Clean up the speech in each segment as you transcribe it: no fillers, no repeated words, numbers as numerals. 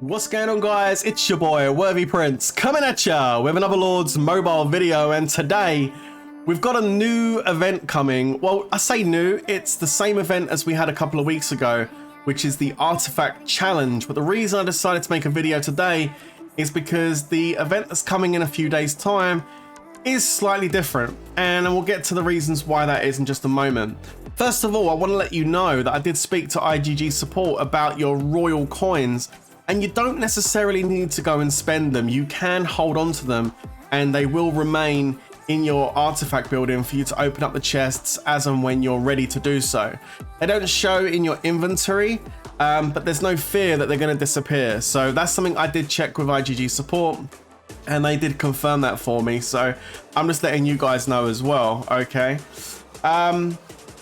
What's going on, guys? It's your boy Worthy Prince coming at ya with another Lords mobile video, and today we've got a new event coming. Well, I say new, it's the same event as we had a couple of weeks ago, which is the Artifact Challenge. But the reason I decided to make a video today is because the event that's coming in a few days time is slightly different, and we'll get to the reasons why that is in just a moment. First of all, I want to let you know that I did speak to IGG support about your royal coins, and you don't necessarily need to go and spend them. You can hold on to them and they will remain in your artifact building for you to open up the chests as and when you're ready to do so. They don't show in your inventory, but there's no fear that they're going to disappear. So that's something I did check with IGG support, and they did confirm that for me. So I'm just letting you guys know as well, okay?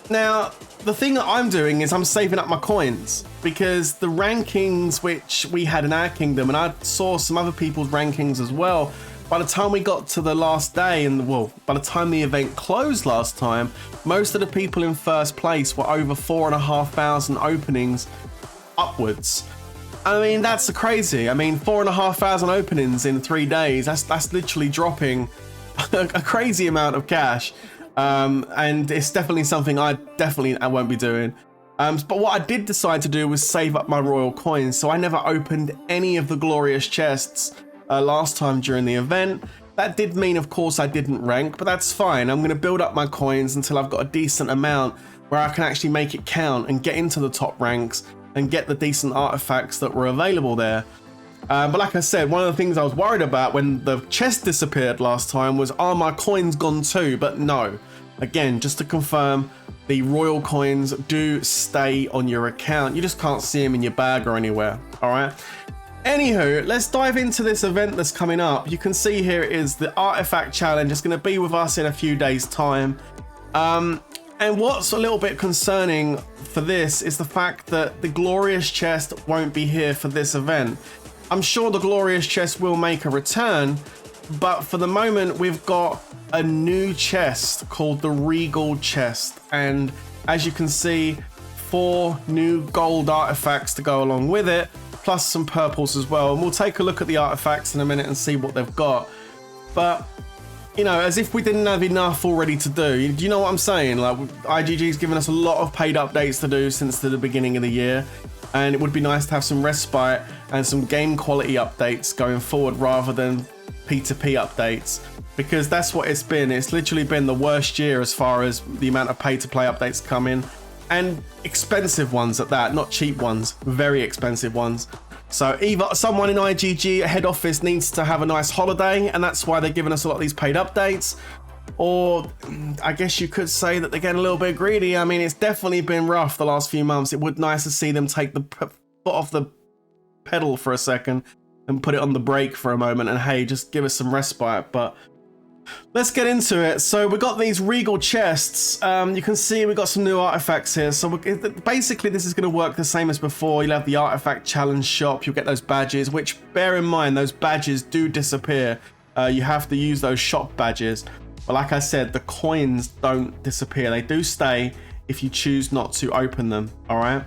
Now, the thing that I'm doing is I'm saving up my coins, because the rankings which we had in our kingdom, and I saw some other people's rankings as well, by the time we got to the last day, and well, by the time the event closed last time, most of the people in first place were over 4,500 openings upwards. I mean, that's crazy. I mean, 4,500 openings in 3 days, that's literally dropping a crazy amount of cash. And it's definitely something I won't be doing. But what I did decide to do was save up my royal coins, so I never opened any of the glorious chests last time during the event. That did mean, of course, I didn't rank, but that's fine. I'm going to build up my coins until I've got a decent amount where I can actually make it count and get into the top ranks and get the decent artifacts that were available there. But like I said, one of the things I was worried about when the chest disappeared last time was, are my coins gone too? But no. Again, just to confirm, the royal coins do stay on your account. You just can't see them in your bag or anywhere. All right. Anywho, let's dive into this event that's coming up. You can see here it is the Artifact Challenge. It's going to be with us in a few days' time. And what's a little bit concerning for this is the fact that the Glorious Chest won't be here for this event. I'm sure the Glorious Chest will make a return, but for the moment we've got a new chest called the Regal Chest, and as you can see, 4 new gold artifacts to go along with it, plus some purples as well, and we'll take a look at the artifacts in a minute and see what they've got. But you know, as if we didn't have enough already to do. Do you know what I'm saying? Like, IGG's given us a lot of paid updates to do since the beginning of the year, and it would be nice to have some respite and some game quality updates going forward rather than P2P updates, because that's what it's been. It's literally been the worst year as far as the amount of pay-to-play updates come in, and expensive ones at that, not cheap ones, very expensive ones. So either someone in IGG head office needs to have a nice holiday, and that's why they're giving us a lot of these paid updates, or I guess you could say that they're getting a little bit greedy. I mean, it's definitely been rough the last few months. It would be nice to see them take the foot off the pedal for a second and put it on the brake for a moment, and hey, just give us some respite. But let's get into it. So we got these Regal Chests. You can see we got some new artifacts here. So basically this is going to work the same as before. You'll have the Artifact Challenge shop. You'll get those badges, which, bear in mind, those badges do disappear. You have to use those shop badges. But like I said, the coins don't disappear. They do stay if you choose not to open them. All right.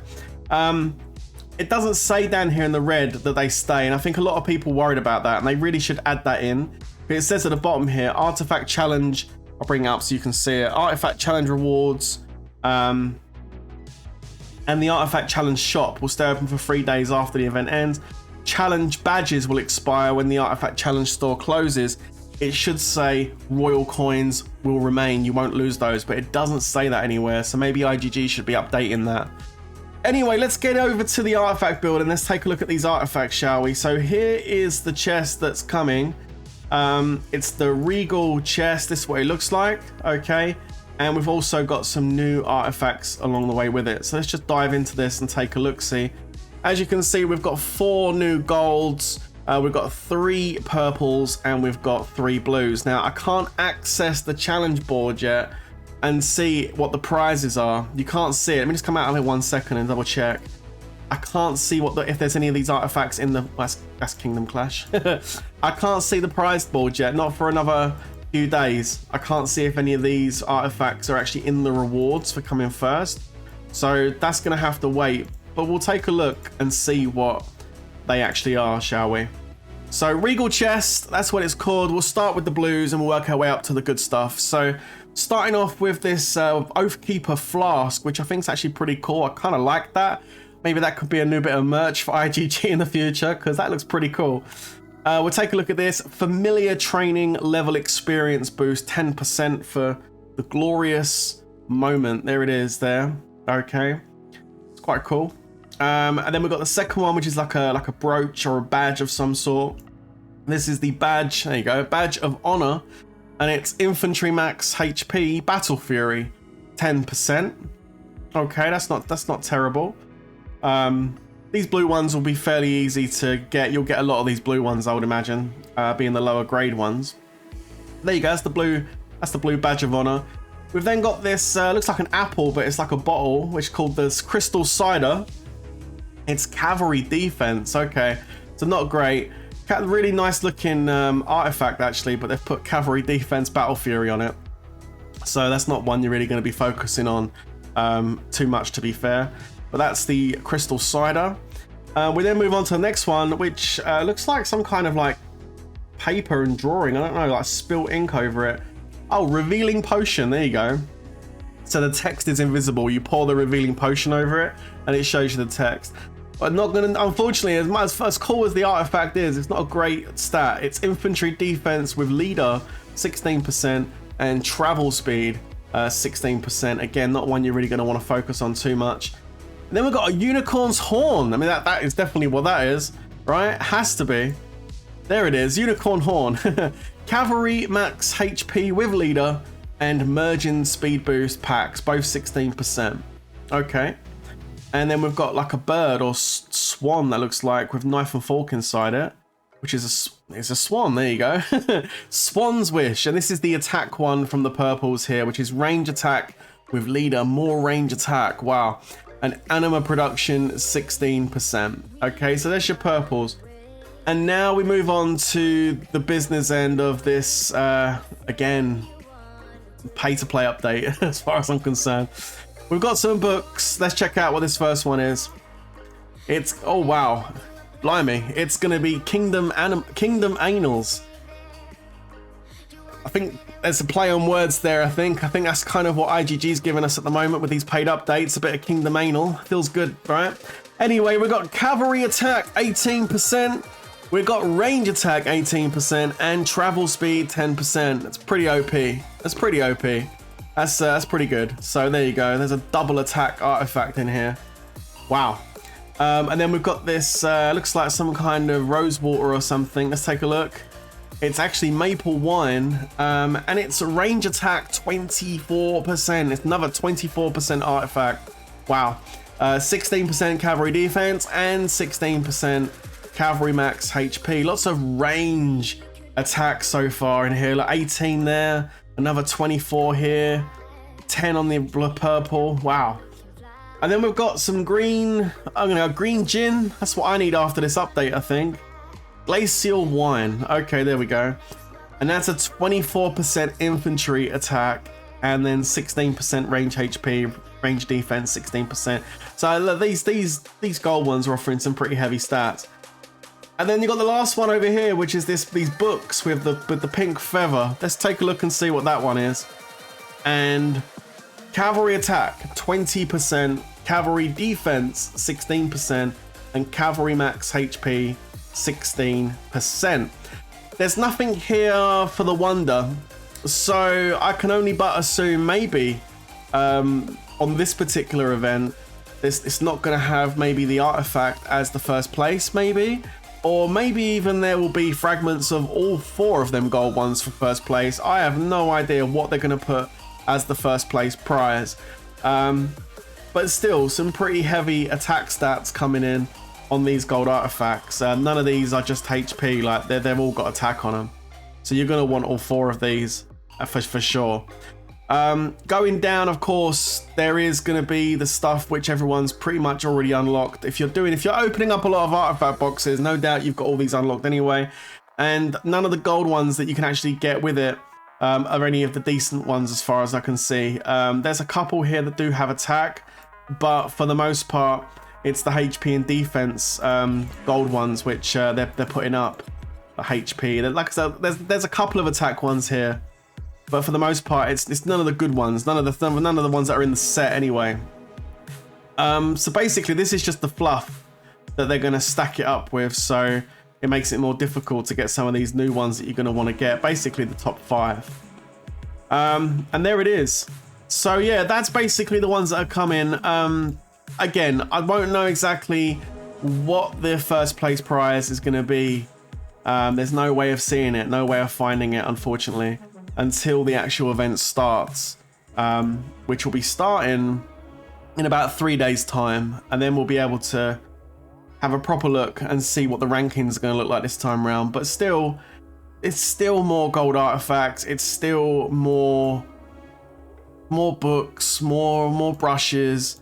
It doesn't say down here in the red that they stay, and I think a lot of people worried about that, and they really should add that in. But it says at the bottom here, Artifact Challenge. I'll bring it up so you can see it. Artifact Challenge rewards, and the Artifact Challenge shop will stay open for 3 days after the event ends. Challenge badges will expire when the Artifact Challenge store closes. It should say royal coins will remain. You won't lose those, but it doesn't say that anywhere. So maybe IGG should be updating that. Anyway, let's get over to the artifact build and let's take a look at these artifacts, shall we? So here is the chest that's coming. It's the Regal Chest. This is what it looks like, okay? And we've also got some new artifacts along the way with it. So let's just dive into this and take a look-see. As you can see, we've got 4 new golds, we've got 3 purples, and we've got 3 blues. Now, I can't access the challenge board yet and see what the prizes are. You can't see it. Let me just come out of it 1 second and double check. I can't see if there's any of these artifacts in the that's Kingdom Clash. I can't see the prize board yet, not for another few days. I can't see if any of these artifacts are actually in the rewards for coming first, so that's gonna have to wait. But we'll take a look and see what they actually are, shall we? So Regal Chest, that's what it's called. We'll start with the blues and we'll work our way up to the good stuff. So starting off with this Oathkeeper flask, which I think is actually pretty cool. I kind of like that. Maybe that could be a new bit of merch for IGG in the future, because that looks pretty cool. We'll take a look at this. Familiar training level experience boost, 10% for the glorious moment. There it is there. Okay. It's quite cool. And then we've got the second one, which is like a brooch or a badge of some sort. This is the badge, there you go, badge of honor, and it's infantry max HP battle fury, 10%. Okay, that's not terrible. These blue ones will be fairly easy to get. You'll get a lot of these blue ones, I would imagine, being the lower grade ones. There you go, that's the blue badge of honor. We've then got this, looks like an apple, but it's like a bottle, which is called this crystal cider. It's cavalry defense. Okay, so not great. Really nice looking artifact actually, but they've put cavalry defense battle fury on it. So that's not one you're really going to be focusing on too much, to be fair. But that's the crystal cider. We then move on to the next one, which looks like some kind of like paper and drawing. I don't know, like spilt ink over it. Oh, revealing potion. There you go. So the text is invisible. You pour the revealing potion over it and it shows you the text. But not gonna, unfortunately, as cool as the artifact is, it's not a great stat. It's infantry defense with leader 16% and travel speed 16%. Again, not one you're really gonna want to focus on too much. And then we've got a unicorn's horn. I mean, that is definitely what that is, right? Has to be. There it is, unicorn horn. Cavalry max HP with leader and merging speed boost packs, both 16%. Okay. And then we've got like a bird or swan that looks like with knife and fork inside it, which is it's a swan. There you go. Swan's wish. And this is the attack one from the purples here, which is range attack with leader, more range attack. Wow. And anima production 16%. Okay, so there's your purples. And now we move on to the business end of this, again, pay to play update as far as I'm concerned. We've got some books. Let's check out what this first one is. It's, oh wow, blimey. It's going to be Kingdom Annals. I think there's a play on words there, I think that's kind of what IGG's giving us at the moment with these paid updates. A bit of Kingdom Anal. Feels good, right? Anyway, we've got cavalry attack 18%. We've got range attack 18% and travel speed 10%. That's pretty OP. That's pretty OP. That's pretty good. So there you go. There's a double attack artifact in here. Wow. And then we've got this, looks like some kind of rose water or something. Let's take a look. It's actually maple wine, and it's range attack 24%. It's another 24% artifact. Wow. 16% cavalry defense and 16% cavalry max HP. Lots of range attacks so far in here. Like 18 there, another 24 here, 10 on the purple. Wow. And then we've got some green, I'm gonna go green gin. That's what I need after this update, I think. Glacial wine. Okay, there we go. And that's a 24% infantry attack and then 16% range HP, range defense 16%. So these gold ones are offering some pretty heavy stats. And then you got the last one over here, which is these books with the pink feather. Let's take a look and see what that one is. And cavalry attack 20%, cavalry defense 16%, and cavalry max HP 16%. There's nothing here for the wonder, so I can only but assume maybe on this particular event it's not going to have maybe the artifact as the first place, maybe, or maybe even there will be fragments of all 4 of them gold ones for first place. I have no idea what they're going to put as the first place prize, but still some pretty heavy attack stats coming in on these gold artifacts. None of these are just HP, like they've all got attack on them, so you're going to want all 4 of these for sure. Going down, of course, there is going to be the stuff which everyone's pretty much already unlocked. If you're opening up a lot of artifact boxes, no doubt you've got all these unlocked anyway, and none of the gold ones that you can actually get with it are any of the decent ones as far as I can see. There's a couple here that do have attack, but for the most part It's the HP and defense gold ones, which they're putting up. The HP. Like I said, there's a couple of attack ones here, but for the most part, it's none of the good ones. None of the ones that are in the set anyway. So basically, this is just the fluff that they're going to stack it up with. So it makes it more difficult to get some of these new ones that you're going to want to get. Basically, the top 5. And there it is. So yeah, that's basically the ones that are coming. Again, I won't know exactly what the first place prize is going to be. There's no way of seeing it, no way of finding it, unfortunately, until the actual event starts, which will be starting in about 3 days' time, and then we'll be able to have a proper look and see what the rankings are going to look like this time around. But still, it's still more gold artifacts. It's still more books, more brushes.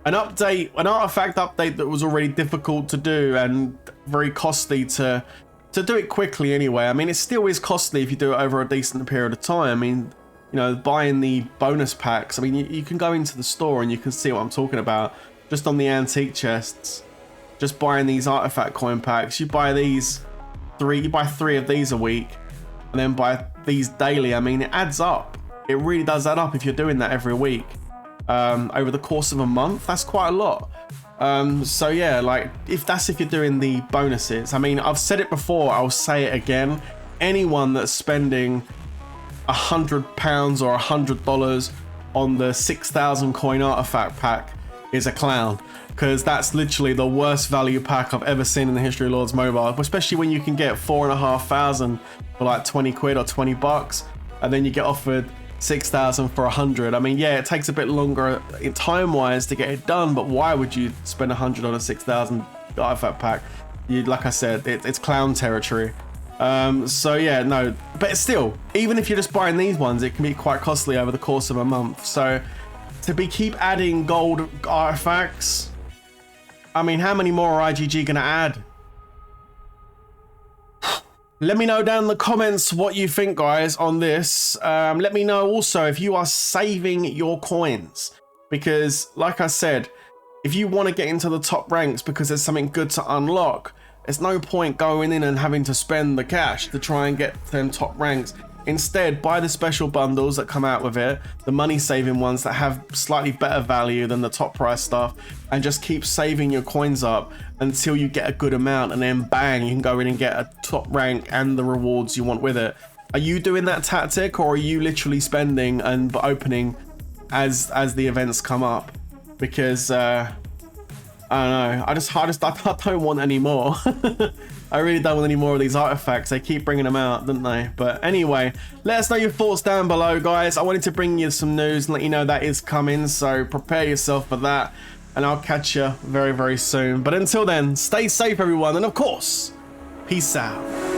An artifact update that was already difficult to do and very costly to do it quickly anyway. I mean, it still is costly if you do it over a decent period of time. I mean, you know, buying the bonus packs. I mean, you can go into the store and you can see what I'm talking about. Just on the antique chests, just buying these artifact coin packs. You buy these you buy 3 of these a week, and then buy these daily. I mean, it adds up. It really does add up if you're doing that every week. Over the course of a month, that's quite a lot. So yeah, like if you're doing the bonuses. I mean, I've said it before, I'll say it again. Anyone that's spending £100 or $100 on the 6,000 coin artifact pack is a clown, because that's literally the worst value pack I've ever seen in the history of Lords Mobile, especially when you can get 4,500 for like 20 quid or 20 bucks, and then you get offered 6,000 for 100. I mean, yeah, it takes a bit longer time wise to get it done, but why would you spend 100 on a 6,000 artifact pack? Like I said, it's clown territory. So yeah, no, but still, even if you're just buying these ones, it can be quite costly over the course of a month. So to keep adding gold artifacts, I mean, how many more are IGG gonna add? Let me know down in the comments what you think, guys, on this. Let me know also if you are saving your coins, because like I said, if you want to get into the top ranks because there's something good to unlock, there's no point going in and having to spend the cash to try and get them top ranks. Instead, buy the special bundles that come out with it, the money saving ones that have slightly better value than the top price stuff, and just keep saving your coins up until you get a good amount, and then bang, you can go in and get a top rank and the rewards you want with it. Are you doing that tactic, or are you literally spending and opening as the events come up? Because I don't know, I don't want any more. I really don't want any more of these artifacts. They keep bringing them out, don't they? But anyway, let us know your thoughts down below, guys. I wanted to bring you some news and let you know that is coming, so prepare yourself for that, and I'll catch you very, very soon. But until then, stay safe, everyone, and of course, peace out.